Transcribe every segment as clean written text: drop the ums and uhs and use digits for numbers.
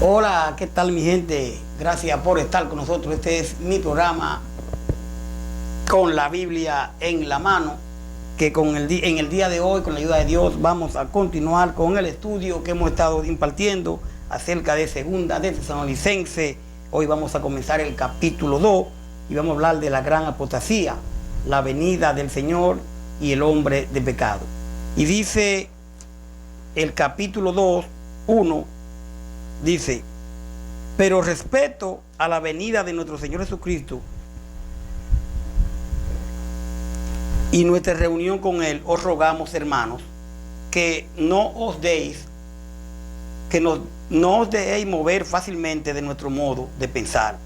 Hola, ¿qué tal mi gente? Gracias por estar con nosotros. Este es mi programa con la Biblia en la mano, que en el día de hoy, con la ayuda de Dios, vamos a continuar con el estudio que hemos estado impartiendo acerca de Segunda de Tesalonicenses. Hoy vamos a comenzar el capítulo 2 y vamos a hablar de la gran apostasía, la venida del Señor y el hombre de pecado. Y dice el capítulo 2, 1, dice: pero respecto a la venida de nuestro Señor Jesucristo y nuestra reunión con Él, os rogamos, hermanos, que no os dejéis mover fácilmente de nuestro modo de pensar,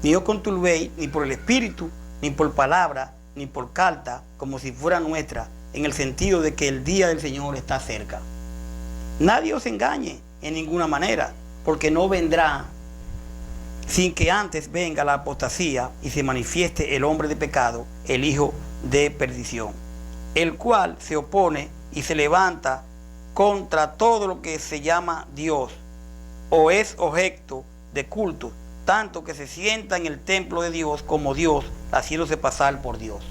ni os conturbéis ni por el Espíritu, ni por palabra, ni por carta, como si fuera nuestra, en el sentido de que el día del Señor está cerca. Nadie os engañe en ninguna manera, porque no vendrá sin que antes venga la apostasía y se manifieste el hombre de pecado, el hijo de perdición, el cual se opone y se levanta contra todo lo que se llama Dios o es objeto de culto, tanto que se sienta en el templo de Dios como Dios, haciéndose pasar por Dios.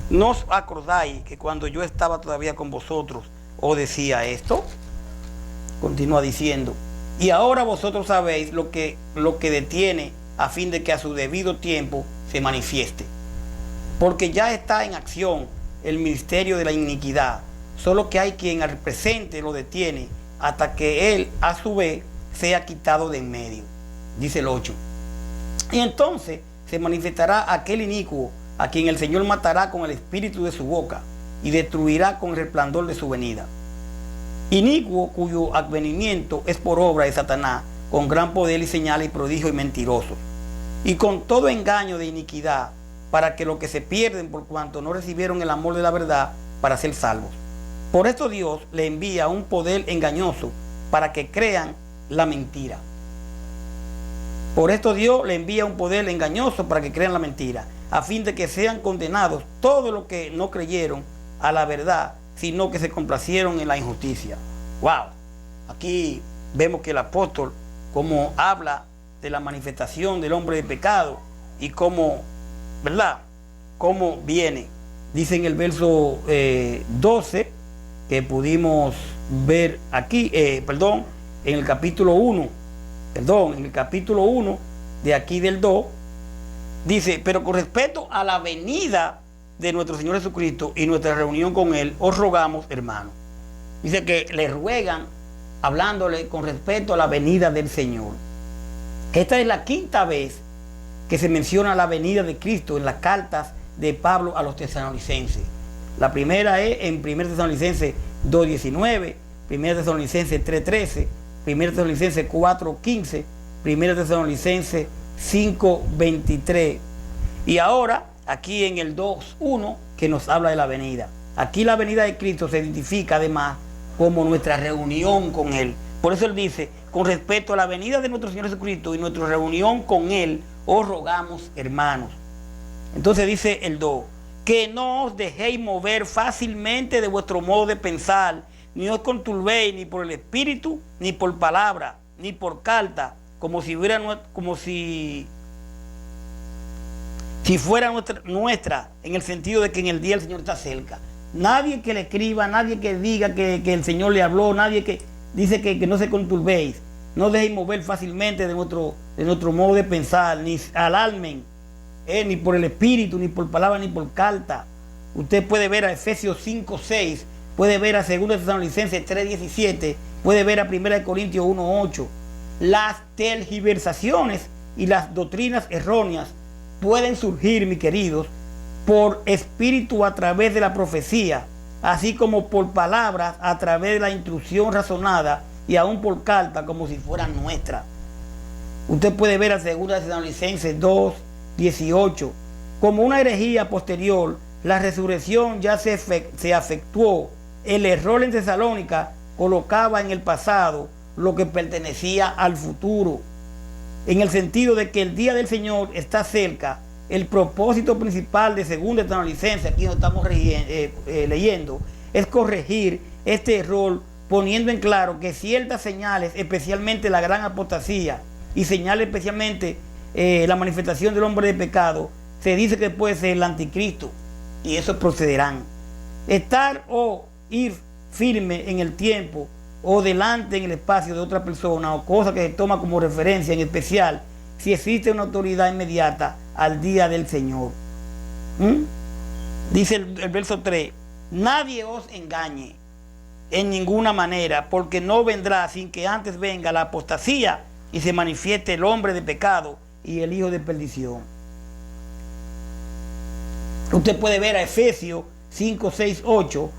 ¿No os acordáis que cuando yo estaba todavía con vosotros os decía esto? Continúa diciendo: y ahora vosotros sabéis lo que detiene, a fin de que a su debido tiempo se manifieste. Porque ya está en acción el ministerio de la iniquidad, solo que hay quien al presente lo detiene hasta que él a su vez sea quitado de en medio. Dice el 8. Y entonces se manifestará aquel inicuo, a quien el Señor matará con el espíritu de su boca y destruirá con el resplandor de su venida. Inicuo, cuyo advenimiento es por obra de Satanás, con gran poder y señales y prodigios y mentirosos, y con todo engaño de iniquidad, para que los que se pierden por cuanto no recibieron el amor de la verdad, para ser salvos. Por esto Dios le envía un poder engañoso para que crean la mentira. Por esto Dios le envía un poder engañoso para que crean la mentira, a fin de que sean condenados todos los que no creyeron a la verdad, sino que se complacieron en la injusticia. Wow. Aquí vemos que el apóstol, como habla de la manifestación del hombre de pecado y cómo, ¿verdad?, cómo viene. Dice en el verso 12, que pudimos ver aquí, en el capítulo 1, en el capítulo 1 de aquí del 2, dice: pero con respecto a la venida de nuestro Señor Jesucristo y nuestra reunión con Él, os rogamos, hermanos. Dice que le ruegan, hablándole con respecto a la venida del Señor. Esta es la quinta vez que se menciona la venida de Cristo en las cartas de Pablo a los tesalonicenses. La primera es en 1 Tesalonicenses 2:19, 1 Tesalonicenses 3:13, 1 Tesalonicenses 4:15, 1 Tesalonicenses 5:23. Y ahora aquí en el 2:1, que nos habla de la venida. Aquí la venida de Cristo se identifica además como nuestra reunión con Él. Por eso Él dice: con respecto a la venida de nuestro Señor Jesucristo y nuestra reunión con Él, os rogamos, hermanos. Entonces dice el 2: que no os dejéis mover fácilmente de vuestro modo de pensar, ni os conturbéis ni por el Espíritu, ni por palabra, ni por carta, como si fuera nuestra, en el sentido de que en el día el Señor está cerca. Nadie que le escriba, nadie que diga que el Señor le habló, nadie que dice que no se conturbéis, no dejéis mover fácilmente de nuestro modo de pensar, ni alarmen, ni por el Espíritu, ni por palabra, ni por carta. Usted puede ver a Efesios 5:6, puede ver a 2 Tesalonicenses 3:17, puede ver a 1 Corintios 1:8. Las tergiversaciones y las doctrinas erróneas pueden surgir, mis queridos, por espíritu a través de la profecía, así como por palabras a través de la instrucción razonada y aún por carta como si fuera nuestra. Usted puede ver a 2 Tesalonicenses 2:18. Como una herejía posterior, la resurrección ya se efectuó. El error en Tesalónica colocaba en el pasado lo que pertenecía al futuro, en el sentido de que el día del Señor está cerca. El propósito principal de 2 Tesalonicenses, aquí nos estamos leyendo, es corregir este error poniendo en claro que ciertas señales, especialmente la gran apostasía y señales especialmente la manifestación del hombre de pecado, se dice que puede ser el anticristo, y eso procederán. Estar o ir firme en el tiempo o delante en el espacio de otra persona o cosa que se toma como referencia, en especial si existe una autoridad inmediata al día del Señor. Dice el verso 3, nadie os engañe en ninguna manera, porque no vendrá sin que antes venga la apostasía y se manifieste el hombre de pecado y el hijo de perdición. Usted puede ver a Efesios 5, 6, 8,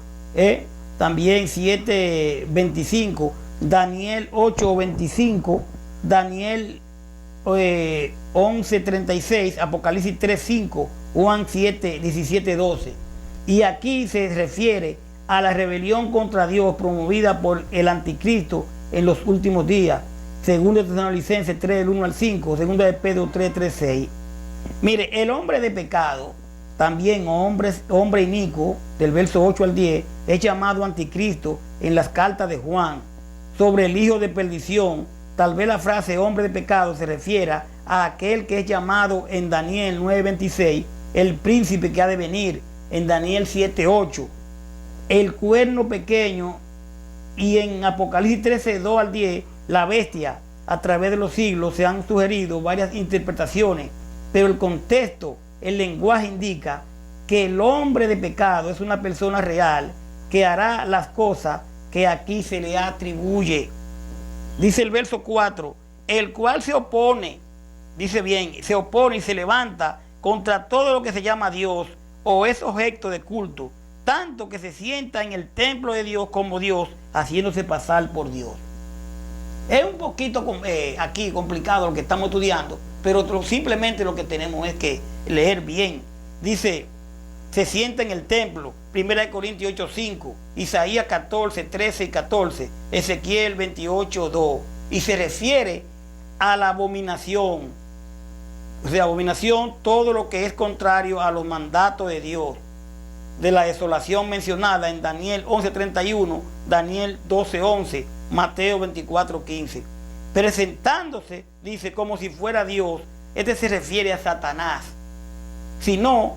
también 7, 25, Daniel 8, 25, Daniel 11, 36, Apocalipsis 3, 5, Juan 7, 17, 12. Y aquí se refiere a la rebelión contra Dios promovida por el anticristo en los últimos días. 2 Tesalonicenses 3, del 1 al 5, 2 de Pedro 3, 3, 6. Mire, el hombre de pecado, también hombre inicuo, del verso 8 al 10, es llamado anticristo en las cartas de Juan. Sobre el hijo de perdición, tal vez la frase hombre de pecado se refiera a aquel que es llamado en Daniel 9, 26, el príncipe que ha de venir, en Daniel 7, 8, el cuerno pequeño, y en Apocalipsis 13, 2 al 10, la bestia. A través de los siglos se han sugerido varias interpretaciones, pero el contexto, el lenguaje indica que el hombre de pecado es una persona real que hará las cosas que aquí se le atribuye. Dice el verso 4, el cual se opone, dice bien, se opone y se levanta contra todo lo que se llama Dios o es objeto de culto, tanto que se sienta en el templo de Dios como Dios, haciéndose pasar por Dios. Es un poquito aquí complicado lo que estamos estudiando, pero simplemente lo que tenemos es que leer bien. Dice, se sienta en el templo, 1 Corintios 8, 5, Isaías 14, 13 y 14, Ezequiel 28, 2, y se refiere a la abominación. O sea, abominación, todo lo que es contrario a los mandatos de Dios, de la desolación mencionada en Daniel 11, 31, Daniel 12, 11, Mateo 24, 15. Presentándose, dice, como si fuera Dios. Este se refiere a Satanás. Si no,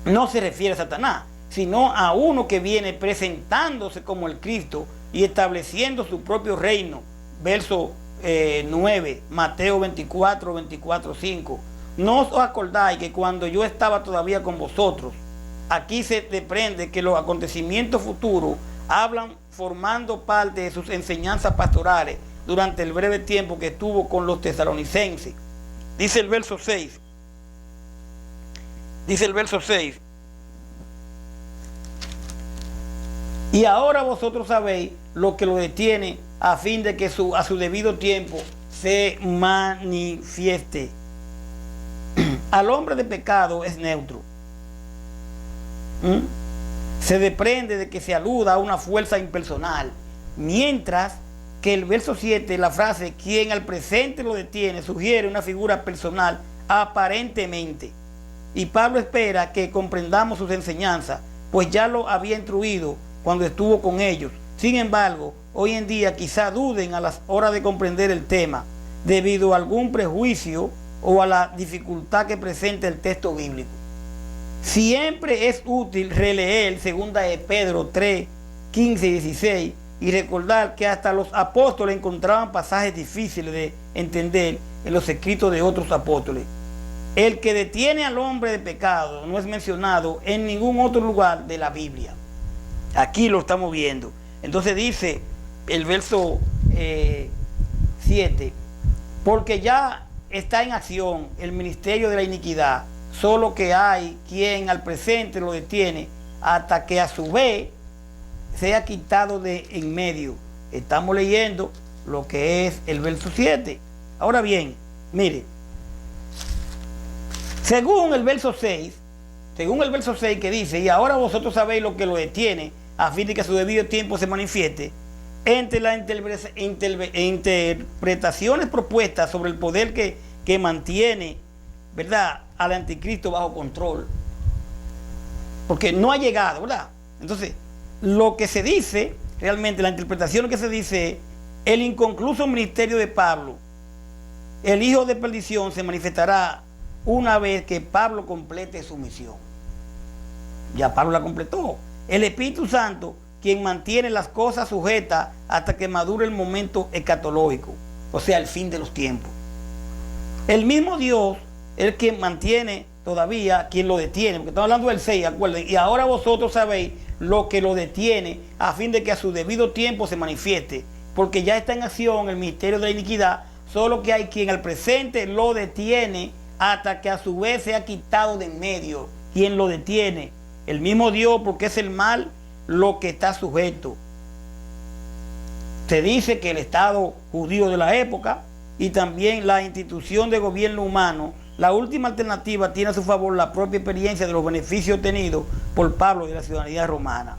no se refiere a Satanás, sino a uno que viene presentándose como el Cristo y estableciendo su propio reino. Verso 9, Mateo 24, 24, 5. No os acordáis que cuando yo estaba todavía con vosotros, aquí se desprende que los acontecimientos futuros hablan formando parte de sus enseñanzas pastorales durante el breve tiempo que estuvo con los tesalonicenses. Dice el verso 6. Dice el verso 6. Y ahora vosotros sabéis lo que lo detiene a fin de que a su debido tiempo se manifieste. Al hombre de pecado es neutro. Se desprende de que se aluda a una fuerza impersonal, mientras que el verso 7, la frase quien al presente lo detiene, sugiere una figura personal aparentemente. Y Pablo espera que comprendamos sus enseñanzas, pues ya lo había instruido cuando estuvo con ellos. Sin embargo, hoy en día quizá duden a las horas de comprender el tema, debido a algún prejuicio o a la dificultad que presenta el texto bíblico. Siempre es útil releer 2 de Pedro 3, 15 y 16 y recordar que hasta los apóstoles encontraban pasajes difíciles de entender en los escritos de otros apóstoles. El que detiene al hombre de pecado no es mencionado en ningún otro lugar de la Biblia. Aquí lo estamos viendo. Entonces dice el verso 7, porque ya está en acción el ministerio de la iniquidad, solo que hay quien al presente lo detiene hasta que a su vez sea quitado de en medio. Estamos leyendo lo que es el verso 7. Ahora bien, mire, según el verso 6 que dice, y ahora vosotros sabéis lo que lo detiene, a fin de que a su debido tiempo se manifieste, entre las interpretaciones propuestas sobre el poder que mantiene, ¿verdad?, al anticristo bajo control, porque no ha llegado, ¿verdad? Entonces, lo que se dice, realmente la interpretación que se dice, el inconcluso ministerio de Pablo, el hijo de perdición, se manifestará una vez que Pablo complete su misión. Ya Pablo la completó. El Espíritu Santo, quien mantiene las cosas sujetas hasta que madure el momento escatológico, o sea, el fin de los tiempos. El mismo Dios, el que mantiene todavía, quien lo detiene, porque estamos hablando del 6, acuérdense, y ahora vosotros sabéis lo que lo detiene, a fin de que a su debido tiempo se manifieste, porque ya está en acción el misterio de la iniquidad, solo que hay quien al presente lo detiene hasta que a su vez sea quitado de en medio. Quien lo detiene, el mismo Dios, porque es el mal lo que está sujeto. Se dice que el Estado judío de la época y también la institución de gobierno humano, la última alternativa, tiene a su favor la propia experiencia de los beneficios obtenidos por Pablo de la ciudadanía romana.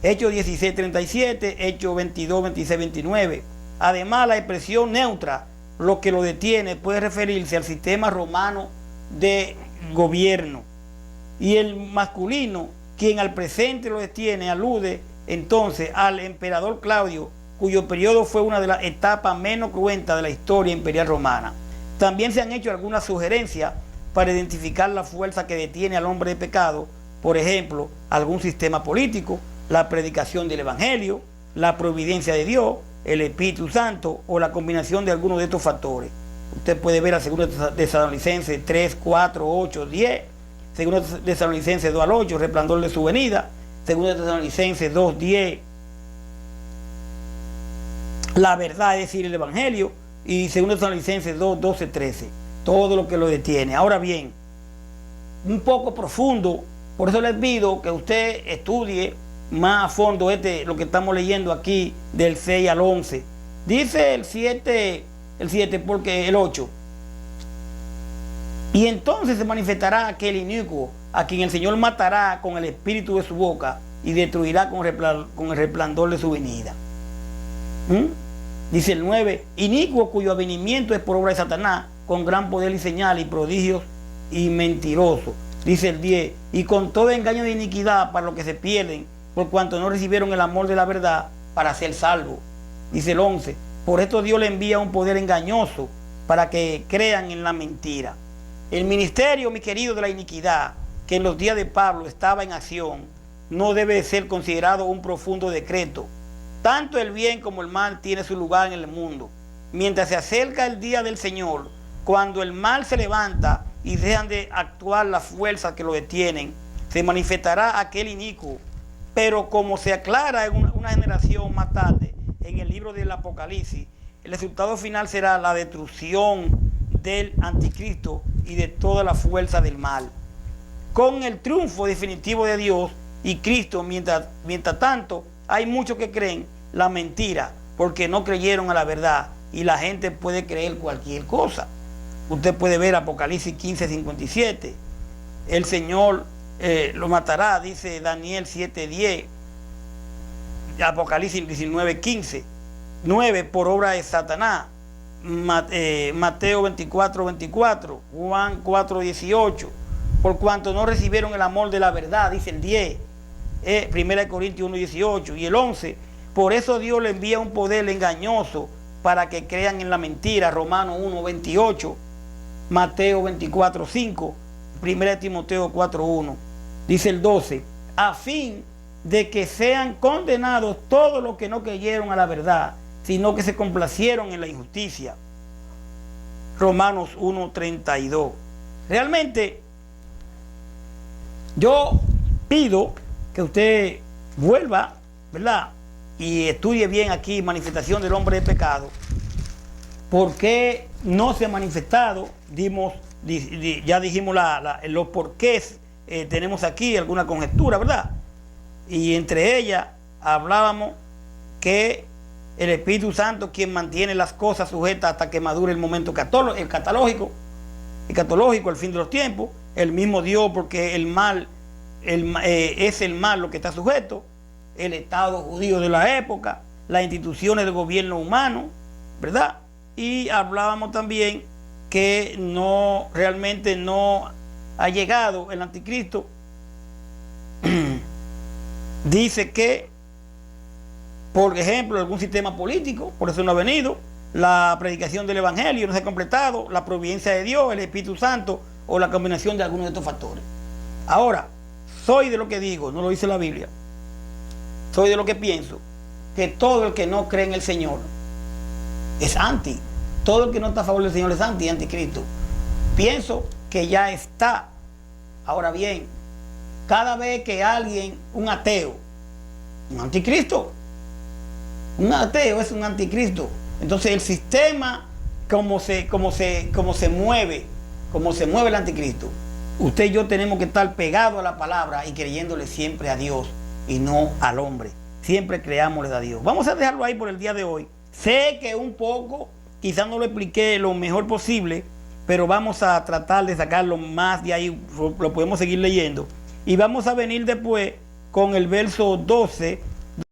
Hechos 16:37, Hechos 22, 26, 29. Además, la expresión neutra, lo que lo detiene, puede referirse al sistema romano de gobierno. Y el masculino, quien al presente lo detiene, alude entonces al emperador Claudio, cuyo periodo fue una de las etapas menos cruentas de la historia imperial romana. También se han hecho algunas sugerencias para identificar la fuerza que detiene al hombre de pecado, por ejemplo, algún sistema político, la predicación del Evangelio, la providencia de Dios, el Espíritu Santo o la combinación de algunos de estos factores. Usted puede ver a 2 Tesalonicenses 3, 4, 8, 10, 2 Tesalonicenses 2 al 8, resplandor de su venida, 2 Tesalonicenses 2, 10, la verdad, es decir, el Evangelio, y 2 Tesalonicenses 2, 12, 13, todo lo que lo detiene. Ahora bien, un poco profundo, por eso les pido que usted estudie más a fondo lo que estamos leyendo aquí del 6 al 11. Dice el 7 porque el 8. Y entonces se manifestará aquel inicuo, a quien el Señor matará con el espíritu de su boca y destruirá con el resplandor de su venida. Dice el 9, inicuo cuyo avenimiento es por obra de Satanás, con gran poder y señal y prodigios y mentiroso. Dice el 10, y con todo engaño de iniquidad para los que se pierden, por cuanto no recibieron el amor de la verdad para ser salvos. Dice el 11, por esto Dios le envía un poder engañoso para que crean en la mentira. El ministerio, mi querido, de la iniquidad, que en los días de Pablo estaba en acción, no debe ser considerado un profundo decreto. Tanto el bien como el mal tiene su lugar en el mundo. Mientras se acerca el día del Señor, cuando el mal se levanta y dejan de actuar las fuerzas que lo detienen, se manifestará aquel inicuo. Pero como se aclara en una generación más tarde, en el libro del Apocalipsis, el resultado final será la destrucción del anticristo y de toda la fuerza del mal. Con el triunfo definitivo de Dios y Cristo, mientras tanto, hay muchos que creen la mentira porque no creyeron a la verdad, y la gente puede creer cualquier cosa. Usted puede ver Apocalipsis 15:57. El Señor lo matará, dice Daniel 7:10. Apocalipsis 19:15. 9 por obra de Satanás. Mateo 24:24. Juan 4:18. Por cuanto no recibieron el amor de la verdad, dice el 10. 1 Corintios 1:18. Y el 11, por eso Dios le envía un poder engañoso para que crean en la mentira. Romanos 1:28, Mateo 24:5, 1 Timoteo 4:1. Dice el 12, a fin de que sean condenados todos los que no creyeron a la verdad, sino que se complacieron en la injusticia. Romanos 1:32. Realmente, yo pido que usted vuelva, ¿verdad?, y estudie bien aquí manifestación del hombre de pecado. ¿Por qué no se ha manifestado? Ya dijimos los porqués. Tenemos aquí alguna conjetura, ¿verdad? Y entre ellas hablábamos que el Espíritu Santo, quien mantiene las cosas sujetas hasta que madure el momento escatológico, el fin de los tiempos. El mismo Dios, porque el mal es el mal lo que está sujeto, el Estado judío de la época, las instituciones del gobierno humano, ¿verdad? Y hablábamos también que realmente no ha llegado el anticristo dice que, por ejemplo, algún sistema político, por eso no ha venido, la predicación del Evangelio no se ha completado, la providencia de Dios, el Espíritu Santo o la combinación de algunos de estos factores. Ahora, soy de lo que digo, no lo dice la Biblia, soy de lo que pienso, que todo el que no cree en el Señor es anti. Todo el que no está a favor del Señor es anticristo. Pienso que ya está. Ahora bien, cada vez que alguien, un ateo, un anticristo, un ateo es un anticristo. Entonces el sistema, como se mueve el anticristo, usted y yo tenemos que estar pegados a la palabra y creyéndole siempre a Dios y no al hombre. Siempre creámosle a Dios. Vamos a dejarlo ahí por el día de hoy. Sé que un poco, quizás no lo expliqué lo mejor posible, pero vamos a tratar de sacarlo más de ahí, lo podemos seguir leyendo. Y vamos a venir después con el verso 12